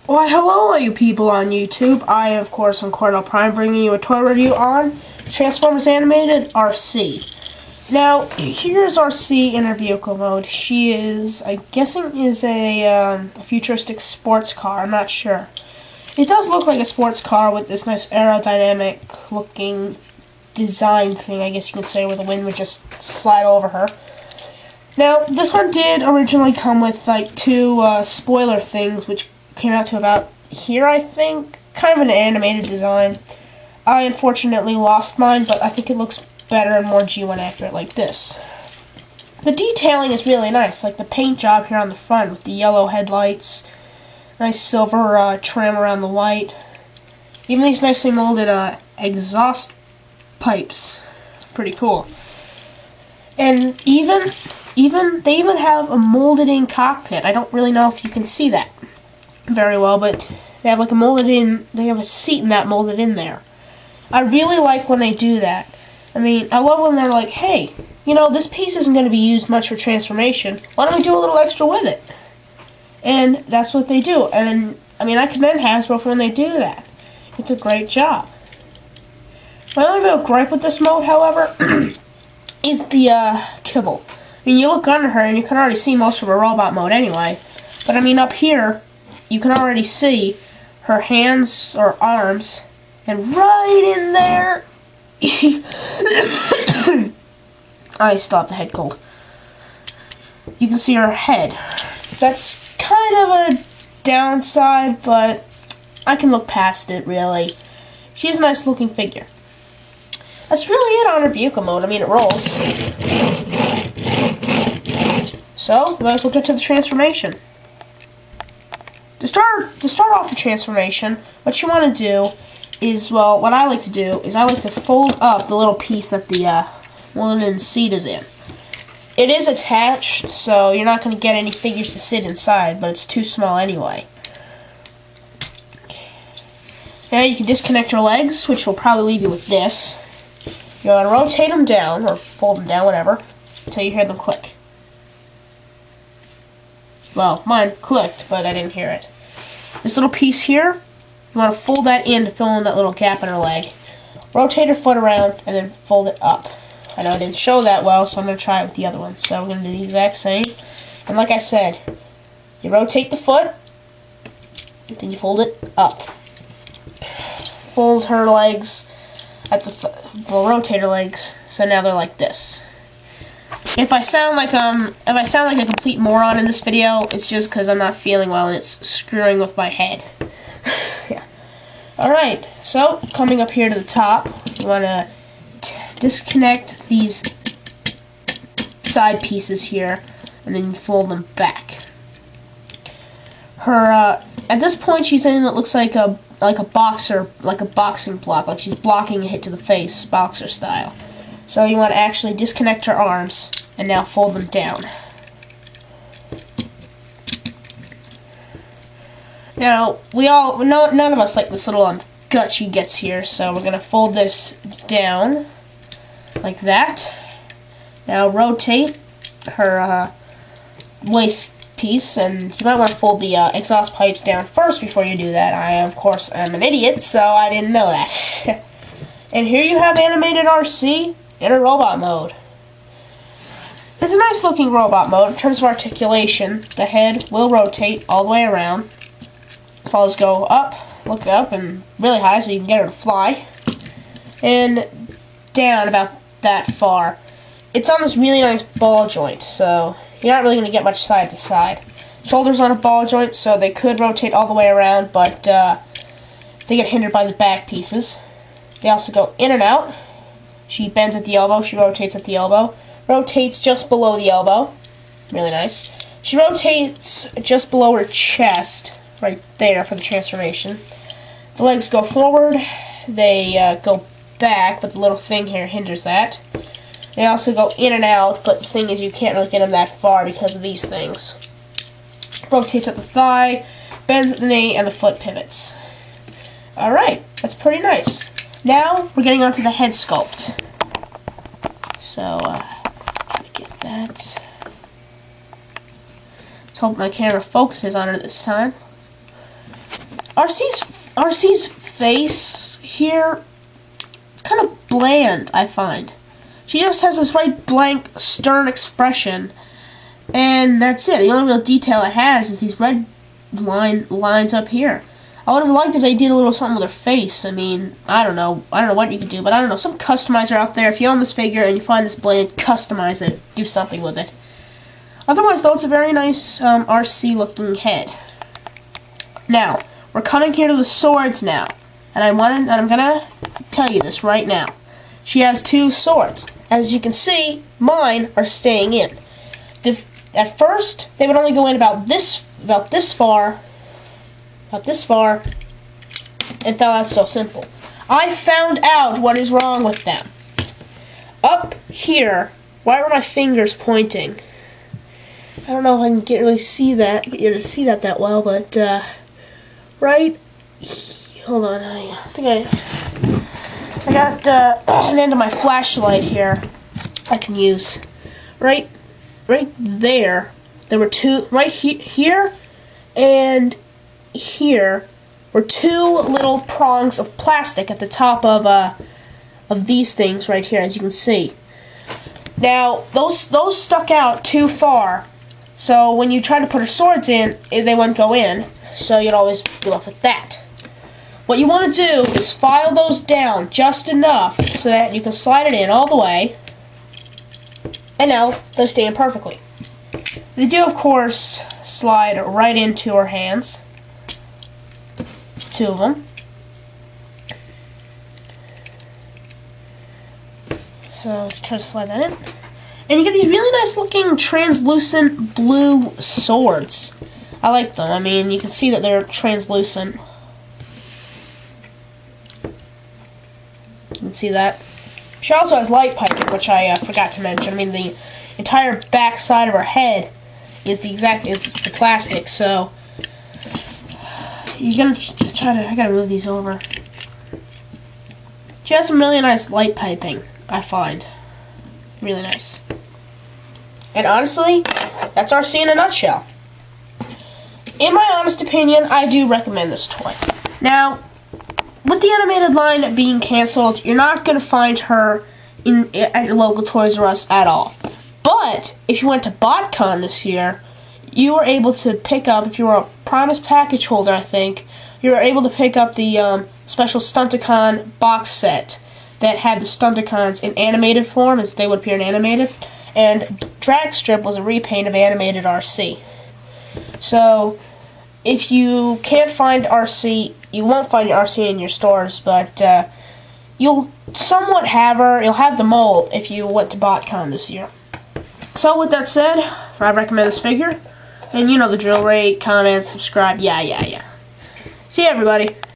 Why, hello all you people on YouTube. I, of course, am CordellPrime, bringing you a toy review on Transformers Animated Arcee. Now, here's Arcee in her vehicle mode. She is, I'm guessing, is a futuristic sports car. I'm not sure. It does look like a sports car with this nice aerodynamic-looking design thing, I guess you could say, where the wind would just slide over her. Now, this one did originally come with, like, two spoiler things, which came out to about here, I think. Kind of an animated design. I unfortunately lost mine, but I think it looks better and more G1 accurate like this. The detailing is really nice, like the paint job here on the front with the yellow headlights, nice silver trim around the white, even these nicely molded exhaust pipes, pretty cool. And they even have a molded in cockpit. I don't really know if you can see that very well, but they have like they have a seat in that molded in there. I really like when they do that. I mean, I love when they're like, hey, you know, this piece isn't going to be used much for transformation. Why don't we do a little extra with it? And that's what they do. And, I mean, I commend Hasbro for when they do that. It's a great job. My only real gripe with this mode, however, is the kibble. I mean, you look under her and you can already see most of her robot mode anyway. But, I mean, up here, you can already see her hands or arms, and right in there, I still have the head cold. You can see her head. That's kind of a downside, but I can look past it, really. She's a nice looking figure. That's really it on her vehicle mode. I mean, it rolls. So, we might as well get to the transformation. To start off the transformation, what you want to do is, well, what I like to do is I like to fold up the little piece that the wooden seat is in. It is attached, so you're not going to get any figures to sit inside, but it's too small anyway. Now you can disconnect your legs, which will probably leave you with this. You want to rotate them down, or fold them down, whatever, until you hear them click. Well, mine clicked, but I didn't hear it. This little piece here, you want to fold that in to fill in that little gap in her leg. Rotate her foot around, and then fold it up. I know I didn't show that well, so I'm going to try it with the other one. So we're going to do the exact same. And like I said, you rotate the foot, and then you fold it up. Fold her legs at the rotate her legs, so now they're like this. If I sound like a complete moron in this video, it's just because I'm not feeling well and it's screwing with my head. Yeah. Alright, so coming up here to the top, you want to disconnect these side pieces here, and then you fold them back. Her at this point she's in what looks like a boxer, like a boxing block, like she's blocking a hit to the face, boxer style. So you want to actually disconnect her arms and now fold them down. Now, none of us like this little gut she gets here, so we're going to fold this down like that. Now rotate her waist piece, and you might want to fold the exhaust pipes down first before you do that. I, of course, am an idiot, so I didn't know that. And here you have Animated Arcee in a robot mode. It's a nice looking robot mode. In terms of articulation, the head will rotate all the way around. Paws go up, look up, and really high so you can get her to fly. And down about that far. It's on this really nice ball joint, so you're not really going to get much side to side. Shoulders on a ball joint, so they could rotate all the way around, but they get hindered by the back pieces. They also go in and out. She bends at the elbow, she rotates at the elbow. Rotates just below the elbow. Really nice. She rotates just below her chest, right there for the transformation. The legs go forward, they go back, but the little thing here hinders that. They also go in and out, but the thing is you can't really get them that far because of these things. Rotates at the thigh, bends at the knee, and the foot pivots. Alright, that's pretty nice. Now, we're getting onto the head sculpt. So, try to get that. Let's hope my camera focuses on it this time. Arcee's face here, it's kind of bland, I find. She just has this right blank, stern expression, and that's it. The only real detail it has is these red lines up here. I would have liked if they did a little something with her face. I mean, I don't know what you could do, but I don't know. Some customizer out there, if you own this figure and you find this bland, customize it. Do something with it. Otherwise, though, it's a very nice Arcee-looking head. Now, we're coming here to the swords now, and I'm gonna tell you this right now. She has 2 swords. As you can see, mine are staying in. At first, they would only go in about this far, and fell out so simple. I found out what is wrong with them. Up here, right where my finger's pointing. I don't know if I can get you to see that well, but right. Hold on, I think I got an end of my flashlight here. I can use right there. There were 2 right here and here were 2 little prongs of plastic at the top of these things right here, as you can see. Now those stuck out too far, so when you try to put her swords in, they wouldn't go in. So you'd always be left with that. What you want to do is file those down just enough so that you can slide it in all the way, and now they stay in perfectly. They do, of course, slide right into her hands. 2 of them. So try to slide that in. And you get these really nice looking translucent blue swords. I like them. I mean, you can see that they're translucent. You can see that. She also has light piping, which I forgot to mention. I mean, the entire back side of her head is the plastic, so you're gonna I gotta move these over. She has some really nice light piping, I find. Really nice. And honestly, that's Arcee in a nutshell. In my honest opinion, I do recommend this toy. Now, with the animated line being canceled, you're not going to find her at your local Toys R Us at all. But, if you went to BotCon this year, you were able to pick up, if you were a Primus package holder, I think, you were able to pick up the special Stunticon box set that had the Stunticons in animated form, as they would appear in animated, and Dragstrip was a repaint of animated Arcee. So, if you can't find Arcee, you won't find Arcee in your stores, but you'll somewhat have her. You'll have the mold if you went to BotCon this year. So, with that said, I recommend this figure. And you know the drill: rate, comment, subscribe, yeah. See you, everybody.